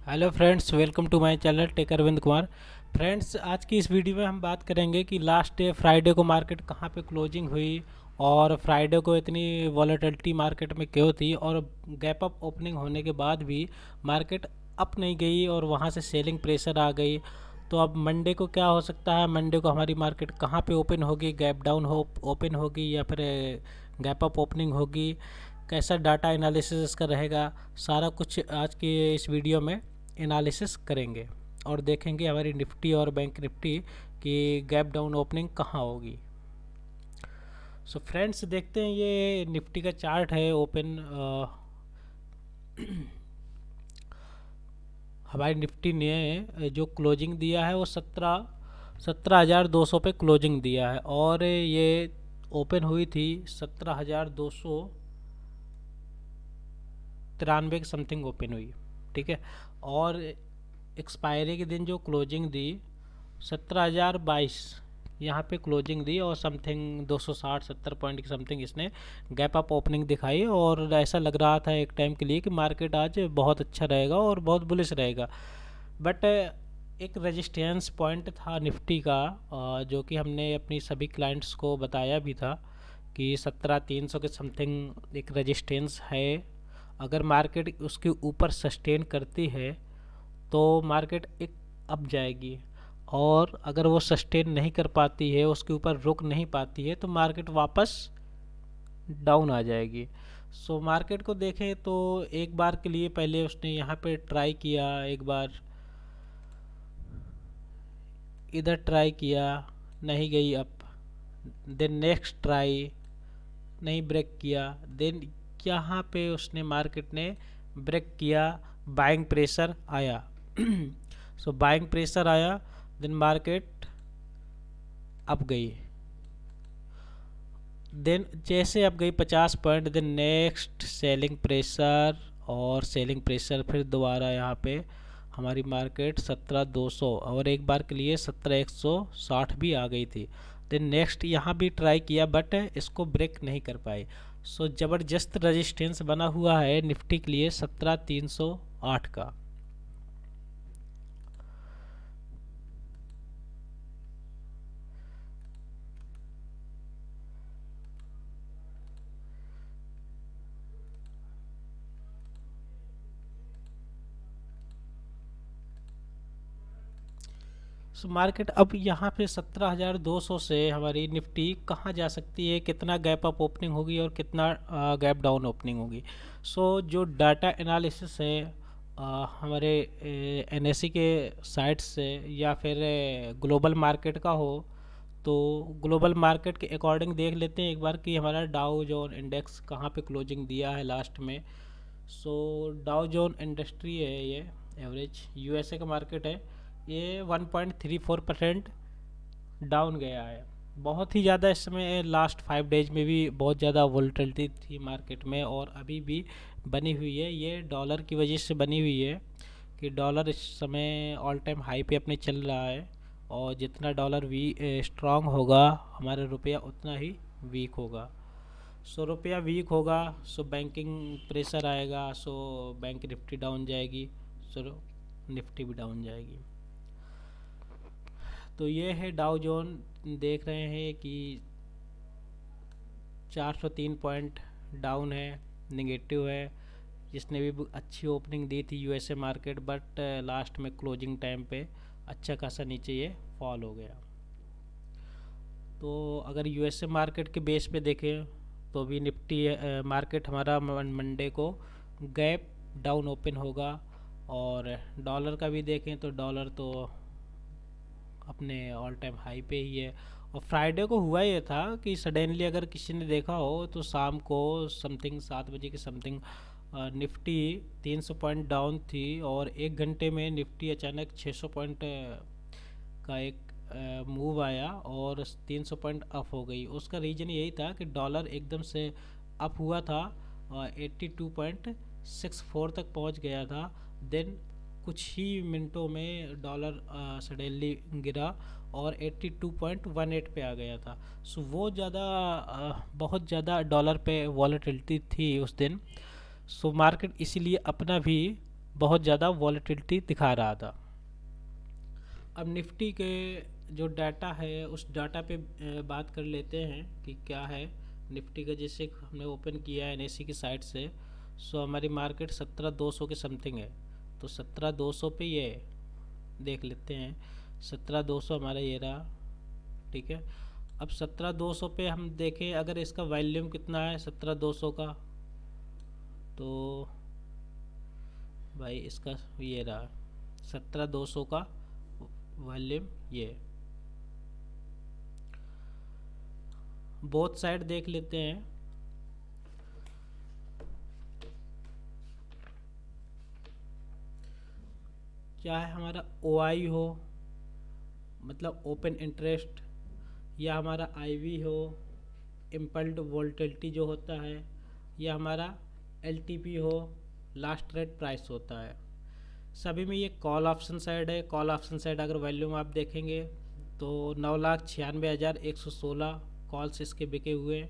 Hello friends, welcome to my channel tech Arvind Kumar. Friends, आज की इस वीडियो में हम बात करेंगे कि लास्ट डे फ्राइडे को मार्केट कहाँ पे क्लोजिंग हुई और फ्राइडे को इतनी वॉलेटिलिटी मार्केट में क्यों थी, और गैप अप ओपनिंग होने के बाद भी मार्केट अप नहीं गई और वहाँ से सेलिंग प्रेशर आ गई। तो अब मंडे को क्या हो सकता है, मंडे को हमारी मार्केट कहाँ पे ओपन होगी, गैप डाउन हो ओपन होगी या फिर गैप अप ओपनिंग होगी, कैसा डाटा एनालिसिस इसका रहेगा, सारा कुछ आज की इस वीडियो में एनालिसिस करेंगे और देखेंगे हमारी निफ्टी और बैंक निफ्टी की गैप डाउन ओपनिंग कहाँ होगी। सो फ्रेंड्स, देखते हैं ये निफ्टी का चार्ट है ओपन। हमारी निफ्टी ने जो क्लोजिंग दिया है वो 17,200 पे क्लोजिंग दिया है और ये ओपन हुई थी 17,293 के समथिंग ओपन हुई। ठीक है। और एक्सपायरी के दिन जो क्लोजिंग दी 17,022 यहाँ पे क्लोजिंग दी और समथिंग 260-70 पॉइंट की समथिंग इसने गैप अप ओपनिंग दिखाई और ऐसा लग रहा था एक टाइम के लिए कि मार्केट आज बहुत अच्छा रहेगा और बहुत बुलिश रहेगा। बट एक रेजिस्टेंस पॉइंट था निफ्टी का, जो कि हमने अपनी सभी क्लाइंट्स को बताया भी था कि 17,300 के समथिंग एक रेजिस्टेंस है। अगर मार्केट उसके ऊपर सस्टेन करती है तो मार्केट एक अप जाएगी, और अगर वो सस्टेन नहीं कर पाती है, उसके ऊपर रुक नहीं पाती है, तो मार्केट वापस डाउन आ जाएगी। सो मार्केट को देखें तो एक बार के लिए पहले उसने यहाँ पे ट्राई किया, एक बार इधर ट्राई किया, नहीं गई अप, देन नेक्स्ट ट्राई, नहीं ब्रेक किया, देन यहाँ पे उसने मार्केट ने ब्रेक किया, बाइंग प्रेशर आया। सो बाइंग प्रेशर आया, देन मार्केट अप गई, देन जैसे अप गई 50 point, then next selling pressure और सेलिंग प्रेशर, फिर दोबारा यहाँ पे हमारी मार्केट 17,200 और एक बार के लिए 17,160 भी आ गई थी। देन नेक्स्ट यहाँ भी ट्राई किया बट इसको ब्रेक नहीं कर पाई। सो ज़बरदस्त रजिस्टेंस बना हुआ है निफ्टी के लिए 17,308 का। सो मार्केट अब यहाँ पे 17,200 से हमारी निफ्टी कहाँ जा सकती है, कितना गैप अप ओपनिंग होगी और कितना गैप डाउन ओपनिंग होगी। सो जो डाटा एनालिसिस है हमारे एनएससी के साइट से या फिर ग्लोबल मार्केट का हो, तो ग्लोबल मार्केट के अकॉर्डिंग देख लेते हैं एक बार कि हमारा डाउ जोन इंडेक्स कहाँ पे क्लोजिंग दिया है लास्ट में। सो डाउ जोन इंडस्ट्री है, ये एवरेज यूएसए का मार्केट है, ये 1.34% डाउन गया है। बहुत ही ज़्यादा इस समय लास्ट 5 डेज में भी बहुत ज़्यादा वोलेटिलिटी थी मार्केट में और अभी भी बनी हुई है। ये डॉलर की वजह से बनी हुई है कि डॉलर इस समय ऑल टाइम हाई पे अपने चल रहा है, और जितना डॉलर स्ट्रांग होगा हमारा रुपया उतना ही वीक होगा। सो रुपया वीक होगा, सो बैंकिंग प्रेशर आएगा, सो बैंक निफ्टी डाउन जाएगी, सो निफ्टी भी डाउन जाएगी। तो ये है डाउ जोन, देख रहे हैं कि 403 पॉइंट डाउन है, नेगेटिव है। जिसने भी अच्छी ओपनिंग दी थी यूएसए मार्केट, बट लास्ट में क्लोजिंग टाइम पे अच्छा खासा नीचे ये फॉल हो गया। तो अगर यूएसए मार्केट के बेस पे देखें तो भी निफ्टी मार्केट हमारा मंडे को गैप डाउन ओपन होगा। और डॉलर का भी देखें तो डॉलर तो अपने ऑल टाइम हाई पे ही है। और फ्राइडे को हुआ ये था कि सडनली अगर किसी ने देखा हो तो शाम को समथिंग 7 बजे के समथिंग निफ्टी 300 पॉइंट डाउन थी और 1 घंटे में निफ्टी अचानक 600 पॉइंट का एक मूव आया और 300 पॉइंट अप हो गई। उसका रीज़न यही था कि डॉलर एकदम से अप हुआ था, 82.64 तक पहुंच गया था। देन कुछ ही मिनटों में डॉलर सडनली गिरा और 82.18 पे आ गया था। सो वो बहुत ज़्यादा डॉलर पे वॉलेटिलिटी थी उस दिन। सो मार्केट इसीलिए अपना भी बहुत ज़्यादा वॉलेटिलिटी दिखा रहा था। अब निफ्टी के जो डाटा है उस डाटा पे बात कर लेते हैं कि क्या है निफ्टी का। जैसे हमने ओपन किया है एनएससी की साइट से, सो हमारी मार्केट 17,200 के समथिंग है, तो 17,200 पे ये देख लेते हैं। 17,200 हमारा ये रहा, ठीक है। अब 17,200 पे हम देखें अगर इसका वॉल्यूम कितना है 17,200 का, तो भाई इसका ये रहा 17,200 का वॉल्यूम। ये बोथ साइड देख लेते हैं। चाहे हमारा ओआई हो मतलब ओपन इंटरेस्ट, या हमारा आईवी हो इम्पल्ड वोल्टिलिटी जो होता है, या हमारा एलटीपी हो लास्ट ट्रेड प्राइस होता है, सभी में ये कॉल ऑप्शन साइड है। कॉल ऑप्शन साइड अगर वॉल्यूम आप देखेंगे तो 9,96,116 कॉल्स इसके बिके हुए।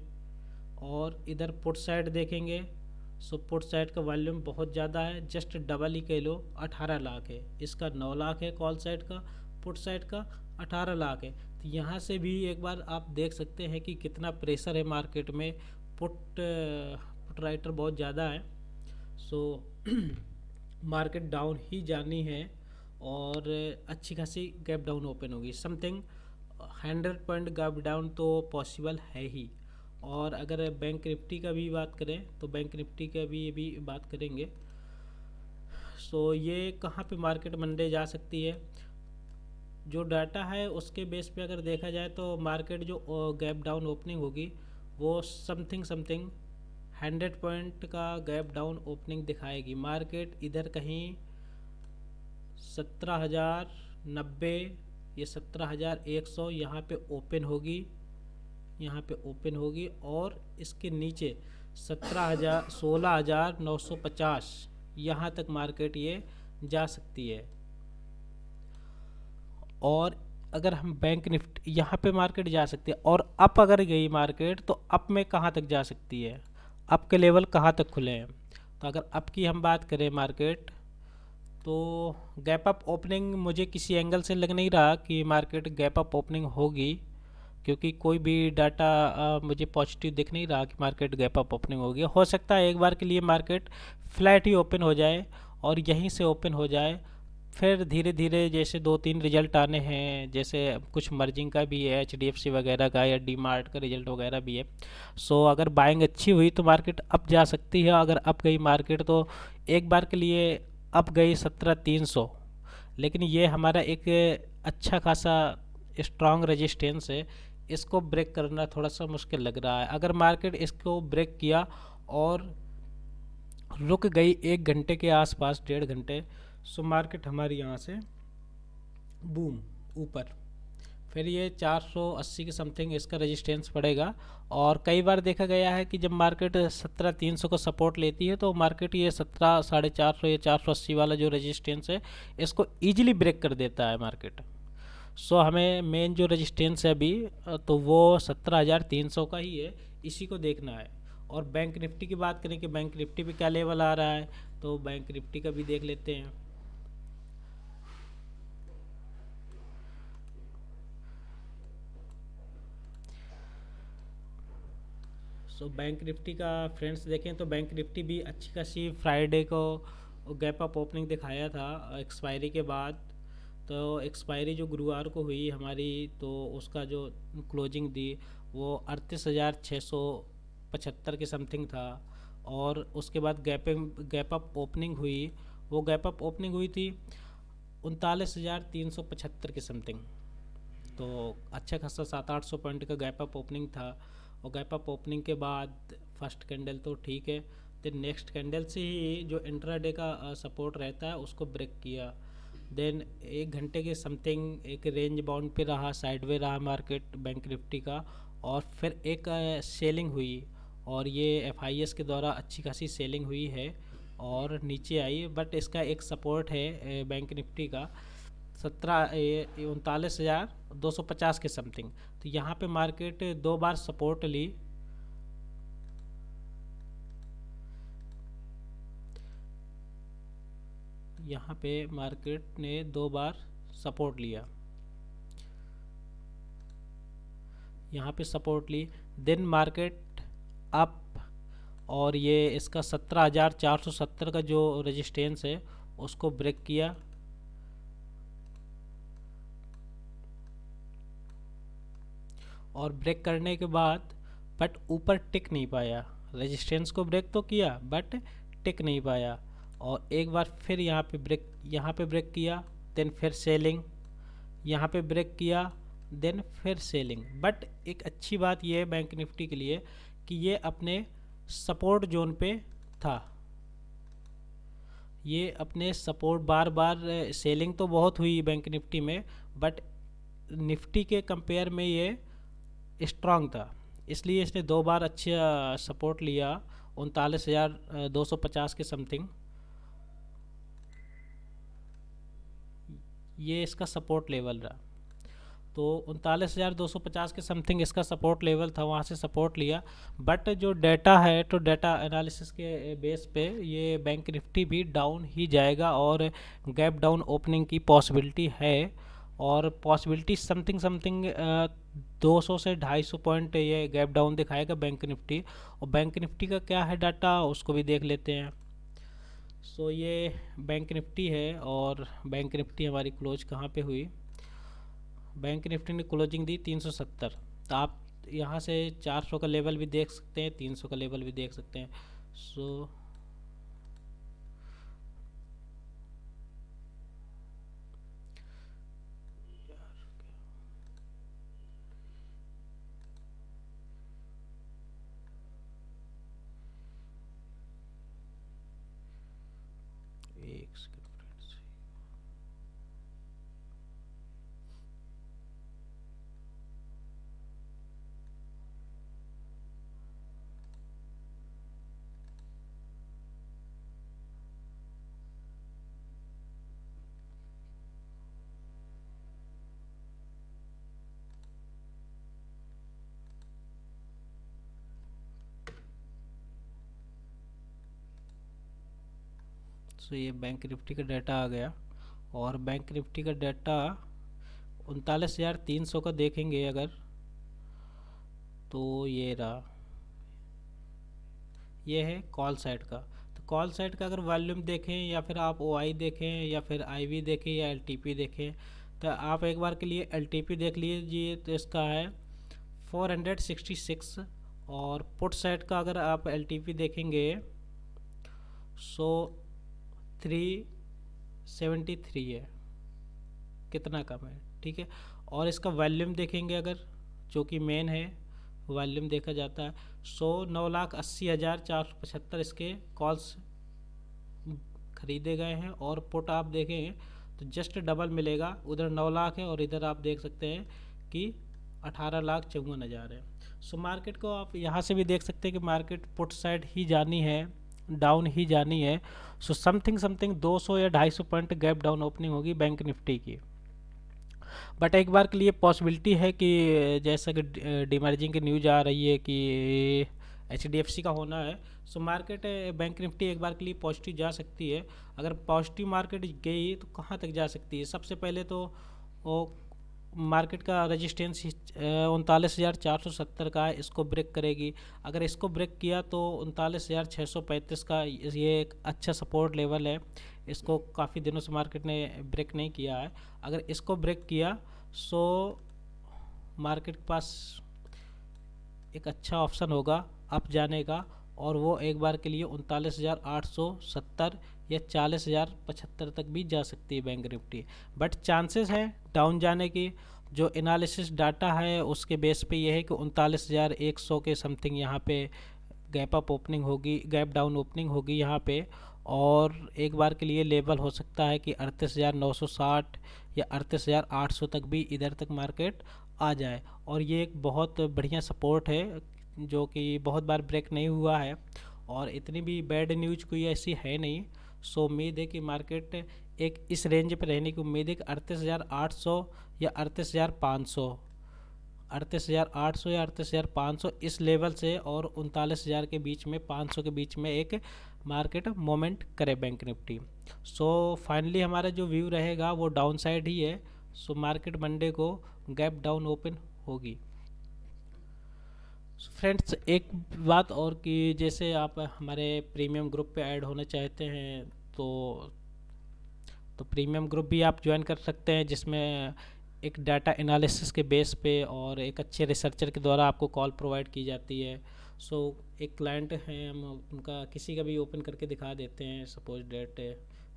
और इधर पुट साइड देखेंगे, सो पुट साइड का वॉल्यूम बहुत ज़्यादा है, जस्ट डबल ही कह लो 18 लाख है। इसका 9 लाख है कॉल साइड का, पुट साइड का 18 लाख है। तो यहाँ से भी एक बार आप देख सकते हैं कि कितना प्रेशर है मार्केट में। पुट राइटर बहुत ज़्यादा है, सो मार्केट डाउन ही जानी है और अच्छी खासी गैप डाउन ओपन होगी। समथिंग 100 पॉइंट गैप डाउन तो पॉसिबल है ही। और अगर बैंक निफ्टी का भी बात करें तो बैंक निफ्टी का भी बात करेंगे। सो ये कहाँ पे मार्केट मंडे जा सकती है, जो डाटा है उसके बेस पे अगर देखा जाए तो मार्केट जो गैप डाउन ओपनिंग होगी वो समथिंग 100 पॉइंट का गैप डाउन ओपनिंग दिखाएगी। मार्केट इधर कहीं 17,090 या 17,100 यहाँ पे ओपन होगी, यहाँ पे ओपन होगी। और इसके नीचे 16,950 यहाँ तक मार्केट ये जा सकती है। और अगर हम बैंक निफ्टी यहाँ पे मार्केट जा सकती है, और अप अगर गई मार्केट तो अप में कहाँ तक जा सकती है, अप के लेवल कहाँ तक खुले हैं। तो अगर अप की हम बात करें मार्केट, तो गैप अप ओपनिंग मुझे किसी एंगल से लग नहीं रहा कि मार्केट गैप अप ओपनिंग होगी, क्योंकि कोई भी डाटा मुझे पॉजिटिव दिख नहीं रहा कि मार्केट गैप अप ओपनिंग होगी। हो सकता है एक बार के लिए मार्केट फ्लैट ही ओपन हो जाए और यहीं से ओपन हो जाए, फिर धीरे धीरे जैसे 2-3 रिजल्ट आने हैं, जैसे कुछ मर्जिंग का भी है एचडीएफसी वगैरह का, या डी मार्ट का रिजल्ट वगैरह भी है। सो अगर बाइंग अच्छी हुई तो मार्केट अप जा सकती है। अगर अप गई मार्केट तो एक बार के लिए अप गई 17,300, लेकिन ये हमारा एक अच्छा खासा स्ट्रॉन्ग रेजिस्टेंस है, इसको ब्रेक करना थोड़ा सा मुश्किल लग रहा है। अगर मार्केट इसको ब्रेक किया और रुक गई 1 घंटे के आसपास, 1.5 घंटे, सो मार्केट हमारी यहाँ से बूम ऊपर, फिर ये 480 के समथिंग इसका रेजिस्टेंस पड़ेगा। और कई बार देखा गया है कि जब मार्केट 17,300 को सपोर्ट लेती है तो मार्केट ये 17,450 या 480 वाला जो रेजिस्टेंस है इसको ईजिली ब्रेक कर देता है मार्केट। सो हमें मेन जो रेजिस्टेंस है अभी तो वो 17,300 का ही है, इसी को देखना है। और बैंक निफ्टी की बात करें कि बैंक निफ्टी पे क्या लेवल आ रहा है, तो बैंक निफ्टी का भी देख लेते हैं। सो बैंक निफ्टी का फ्रेंड्स देखें तो बैंक निफ्टी भी अच्छी खासी फ्राइडे को गैप अप ओपनिंग दिखाया था एक्सपायरी के बाद। तो एक्सपायरी जो गुरुवार को हुई हमारी, तो उसका जो क्लोजिंग दी वो 38,675 के समथिंग था। और उसके बाद गैप अप ओपनिंग हुई, वो गैप अप ओपनिंग हुई थी 39,375 के समथिंग। तो अच्छा खासा 700-800 पॉइंट का गैप अप ओपनिंग था। और गैप अप ओपनिंग के बाद फर्स्ट कैंडल तो ठीक है, देन नेक्स्ट कैंडल से ही जो इंट्राडे का सपोर्ट रहता है उसको ब्रेक किया। देन 1 घंटे के समथिंग एक रेंज बाउंड पे रहा, साइडवे रहा मार्केट बैंक निफ्टी का। और फिर एक सेलिंग हुई, और ये एफआईएस के द्वारा अच्छी खासी सेलिंग हुई है और नीचे आई। बट इसका एक सपोर्ट है बैंक निफ्टी का 39,250 के समथिंग। तो यहाँ पे मार्केट 2 बार सपोर्ट ली, यहाँ पे मार्केट ने 2 बार सपोर्ट लिया, यहाँ पे सपोर्ट ली, देन मार्केट अप, और ये इसका 17,470 का जो रेजिस्टेंस है उसको ब्रेक किया, और ब्रेक करने के बाद बट ऊपर टिक नहीं पाया। रेजिस्टेंस को ब्रेक तो किया बट टिक नहीं पाया, और एक बार फिर यहाँ पे ब्रेक किया, देन फिर सेलिंग, यहाँ पे ब्रेक किया, देन फिर सेलिंग। बट एक अच्छी बात यह है बैंक निफ्टी के लिए कि ये अपने सपोर्ट जोन पे था, ये अपने सपोर्ट बार बार सेलिंग तो बहुत हुई बैंक निफ्टी में, बट निफ्टी के कंपेयर में ये स्ट्रांग था, इसलिए इसने 2 बार अच्छा सपोर्ट लिया 39,250 के समथिंग। ये इसका सपोर्ट लेवल रहा, तो 39,250 के समथिंग इसका सपोर्ट लेवल था, वहाँ से सपोर्ट लिया। बट जो डाटा है तो डाटा एनालिसिस के बेस पे ये बैंक निफ्टी भी डाउन ही जाएगा, और गैप डाउन ओपनिंग की पॉसिबिलिटी है, और पॉसिबिलिटी समथिंग 200 से 250 पॉइंट ये गैप डाउन दिखाएगा बैंक निफ्टी। और बैंक निफ्टी का क्या है डाटा उसको भी देख लेते हैं। सो ये बैंक निफ्टी है, और बैंक निफ्टी हमारी क्लोज कहाँ पे हुई, बैंक निफ्टी ने क्लोजिंग दी 370, तो आप यहाँ से 400 का लेवल भी देख सकते हैं, 300 का लेवल भी देख सकते हैं। सो एक सेकंड फ्रेंड्स, सो ये बैंक निफ्टी का डाटा आ गया, और बैंक निफ्टी का डाटा 39,300 का देखेंगे अगर, तो ये रहा, ये है कॉल साइड का। तो कॉल साइड का अगर वॉल्यूम देखें, या फिर आप OI देखें, या फिर IV देखें, या LTP देखें, तो आप एक बार के लिए LTP देख लीजिए, तो इसका है 466, और पुट साइड का अगर आप LTP देखेंगे सो 373 है, कितना कम है, ठीक है। और इसका वॉल्यूम देखेंगे अगर, जो कि मेन है वॉल्यूम देखा जाता है, 9,80,475 इसके कॉल्स खरीदे गए हैं, और पुट आप देखें तो जस्ट डबल मिलेगा, उधर 9 लाख है और इधर आप देख सकते हैं कि 18,54,000 है। सो मार्केट को आप यहाँ से भी देख सकते हैं कि मार्केट पुट साइड ही जानी है, डाउन ही जानी है। सो समथिंग 200 या 250 पॉइंट गैप डाउन ओपनिंग होगी बैंक निफ्टी की। बट एक बार के लिए पॉसिबिलिटी है कि जैसा कि डिमर्जिंग की न्यूज आ रही है कि HDFC का होना है, सो मार्केट बैंक निफ्टी एक बार के लिए पॉजिटिव जा सकती है। अगर पॉजिटिव मार्केट गई तो कहाँ तक जा सकती है, सबसे पहले तो वो मार्केट का रेजिस्टेंस 39,470 का है, इसको ब्रेक करेगी। अगर इसको ब्रेक किया तो 39,635 का ये एक अच्छा सपोर्ट लेवल है, इसको काफ़ी दिनों से मार्केट ने ब्रेक नहीं किया है। अगर इसको ब्रेक किया सो मार्केट के पास एक अच्छा ऑप्शन होगा अप जाने का, और वो एक बार के लिए 39,870 या 40,075 तक भी जा सकती है बैंक निफ्टी। बट चांसेस हैं डाउन जाने की, जो एनालिसिस डाटा है उसके बेस पे ये है कि 39,100 के समथिंग यहाँ पे गैप अप ओपनिंग होगी, गैप डाउन ओपनिंग होगी यहाँ पे, और एक बार के लिए लेवल हो सकता है कि 38,960 या 38,800 तक भी इधर तक मार्केट आ जाए। और ये एक बहुत बढ़िया सपोर्ट है जो कि बहुत बार ब्रेक नहीं हुआ है, और इतनी भी बैड न्यूज कोई ऐसी है नहीं। सो उम्मीद है कि मार्केट एक इस रेंज पे रहने की उम्मीद है कि 38,800 या 38,500, 38,800 या 38,500 इस लेवल से, और 39,000 के बीच में, 500 के बीच में एक मार्केट मोमेंट करे बैंक निफ्टी। सो फाइनली हमारा जो व्यू रहेगा वो डाउन साइड ही है। सो मार्केट मंडे को गैप डाउन ओपन होगी। फ्रेंड्स एक बात और कि जैसे आप हमारे प्रीमियम ग्रुप पे ऐड होना चाहते हैं तो प्रीमियम ग्रुप भी आप ज्वाइन कर सकते हैं, जिसमें एक डाटा एनालिसिस के बेस पे और एक अच्छे रिसर्चर के द्वारा आपको कॉल प्रोवाइड की जाती है। सो एक क्लाइंट हैं, हम उनका किसी का भी ओपन करके दिखा देते हैं। सपोज डेट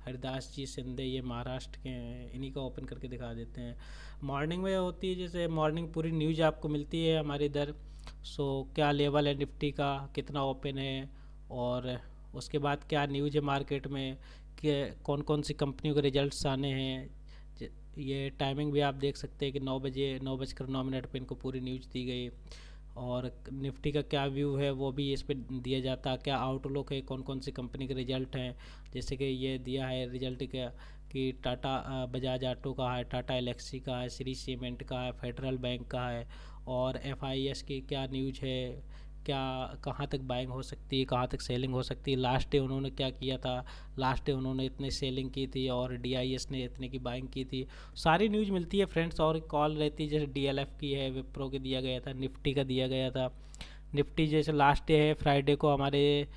हरिदास जी सिंधे, ये महाराष्ट्र के हैं, इन्हीं का ओपन करके दिखा देते हैं। मॉर्निंग में होती है, जैसे मॉर्निंग पूरी न्यूज़ आपको मिलती है हमारे इधर। सो क्या लेवल है निफ्टी का, कितना ओपन है, और उसके बाद क्या न्यूज़ है मार्केट में कि कौन कौन सी कंपनियों के रिजल्ट्स आने हैं। ये टाइमिंग भी आप देख सकते हैं कि 9:09 पे इनको पूरी न्यूज़ दी गई। और निफ्टी का क्या व्यू है वो भी इस पे दिया जाता है, क्या आउटलुक है, कौन कौन सी कंपनी के रिजल्ट हैं। जैसे कि ये दिया है रिजल्ट क्या कि टाटा बजाज ऑटो का है, टाटा एलेक्सी का है, श्री सीमेंट का है, फेडरल बैंक का है, और FIS की क्या न्यूज है, क्या कहाँ तक बाइंग हो सकती है, कहाँ तक सेलिंग हो सकती है। लास्ट डे उन्होंने क्या किया था, लास्ट डे उन्होंने इतने सेलिंग की थी और DIS ने इतने की बाइंग की थी। सारी न्यूज़ मिलती है फ्रेंड्स। और कॉल रहती है, जैसे DLF की है, विप्रो के दिया गया था, निफ्टी का दिया गया था। निफ्टी जैसे लास्ट डे है फ्राइडे को, हमारे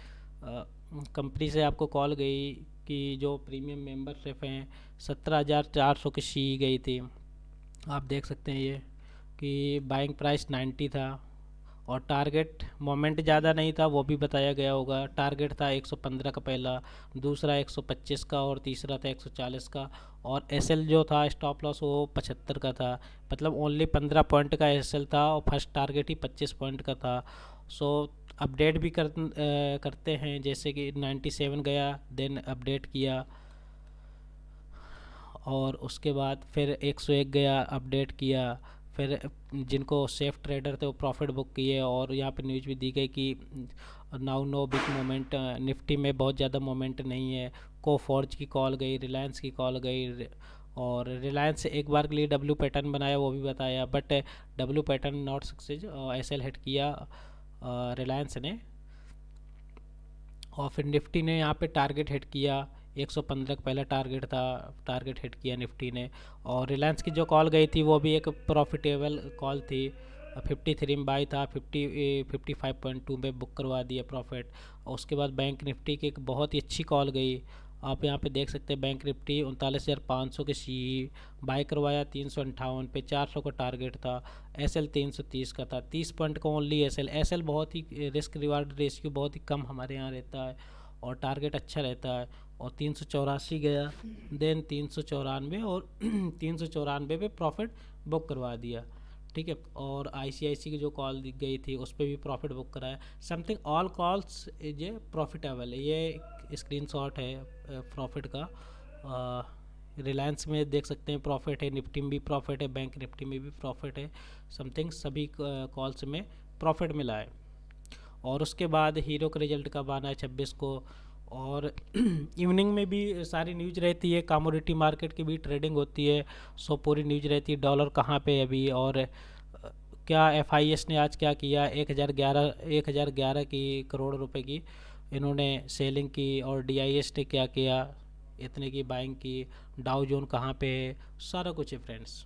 कंपनी से आपको कॉल गई कि जो प्रीमियम मेंबरशिप हैं 17,400 की सी गई थी। आप देख सकते हैं ये कि बाइंग प्राइस 90 था और टारगेट मोमेंट ज़्यादा नहीं था, वो भी बताया गया होगा। टारगेट था 115 का पहला, दूसरा 125 का और तीसरा था 140 का। और SL जो था स्टॉप लॉस वो 75 का था। मतलब ओनली 15 पॉइंट का SL था और फर्स्ट टारगेट ही 25 पॉइंट का था। सो अपडेट भी करते हैं, जैसे कि 97 गया, देन अपडेट किया, और उसके बाद फिर 101 गया, अपडेट किया। फिर जिनको सेफ ट्रेडर थे वो प्रॉफिट बुक किए। और यहाँ पे न्यूज़ भी दी गई कि now no big moment, Nifty में बहुत ज़्यादा मोमेंट नहीं है। कोफॉर्ज की कॉल गई, रिलायंस की कॉल गई, और रिलायंस एक बार के लिए डब्ल्यू पैटर्न बनाया वो भी बताया, but W pattern not success, SL hit किया रिलायंस ने। और फिर निफ्टी ने यहाँ पे टारगेट हिट किया, 115 का पहला टारगेट था, टारगेट हिट किया निफ्टी ने। और रिलायंस की जो कॉल गई थी वो भी एक प्रॉफिटेबल कॉल थी, 53 में बाई था, 55.2 में बुक करवा दिया प्रॉफिट। और उसके बाद बैंक निफ्टी की एक बहुत ही अच्छी कॉल गई, आप यहाँ पे देख सकते हैं। बैंक निफ्टी 39,500 के सी बाई करवाया 358 पे, 400 का टारगेट था। SL 330 का था, 30 पॉइंट का ओनली SL बहुत ही रिस्क रिवार्ड रेशियो बहुत ही कम हमारे यहाँ रहता है और टारगेट अच्छा रहता है। और 384 गया, देन 394 और 394 पे प्रॉफिट बुक करवा दिया, ठीक है। और ICICI की जो कॉल गई थी उस पर भी प्रॉफिट बुक कराया। Something all calls is a profitable, ये स्क्रीनशॉट है प्रॉफिट का। रिलायंस में देख सकते हैं प्रॉफिट है, निफ्टी में भी प्रॉफिट है, बैंक निफ्टी में भी प्रॉफिट है। समथिंग सभी कॉल्स में प्रॉफिट मिला है। और उसके बाद हीरो का रिजल्ट कब आना है, 26 को। और इवनिंग में भी सारी न्यूज़ रहती है, कमोडिटी मार्केट की भी ट्रेडिंग होती है। सो पूरी न्यूज़ रहती है, डॉलर कहाँ पे है अभी, और क्या FIS ने आज क्या किया, 1011 की करोड़ रुपए की इन्होंने सेलिंग की। और DIS ने क्या किया, इतने की बाइंग की। डाउ जोन कहाँ पे है, सारा कुछ है फ्रेंड्स।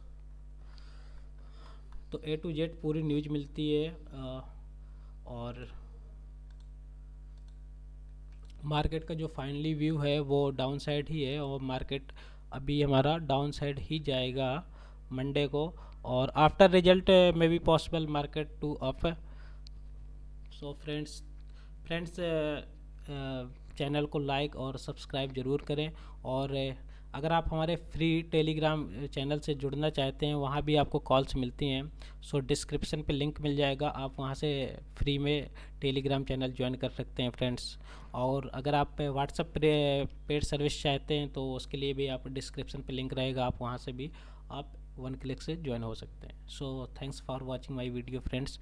तो A to Z पूरी न्यूज़ मिलती है। और मार्केट का जो फाइनली व्यू है वो डाउन साइड ही है, और मार्केट अभी हमारा डाउन साइड ही जाएगा मंडे को। और आफ्टर रिजल्ट में भी possible market to up. So friends channel को लाइक और सब्सक्राइब ज़रूर करें। और अगर आप हमारे फ्री टेलीग्राम चैनल से जुड़ना चाहते हैं, वहाँ भी आपको कॉल्स मिलती हैं। सो डिस्क्रिप्शन पे लिंक मिल जाएगा, आप वहाँ से फ्री में टेलीग्राम चैनल ज्वाइन कर सकते हैं फ्रेंड्स। और अगर आप व्हाट्सएप पेड सर्विस चाहते हैं तो उसके लिए भी आप डिस्क्रिप्शन पे लिंक रहेगा, आप वहाँ से भी आप 1 क्लिक से ज्वाइन हो सकते हैं। So thanks for watching my video friends.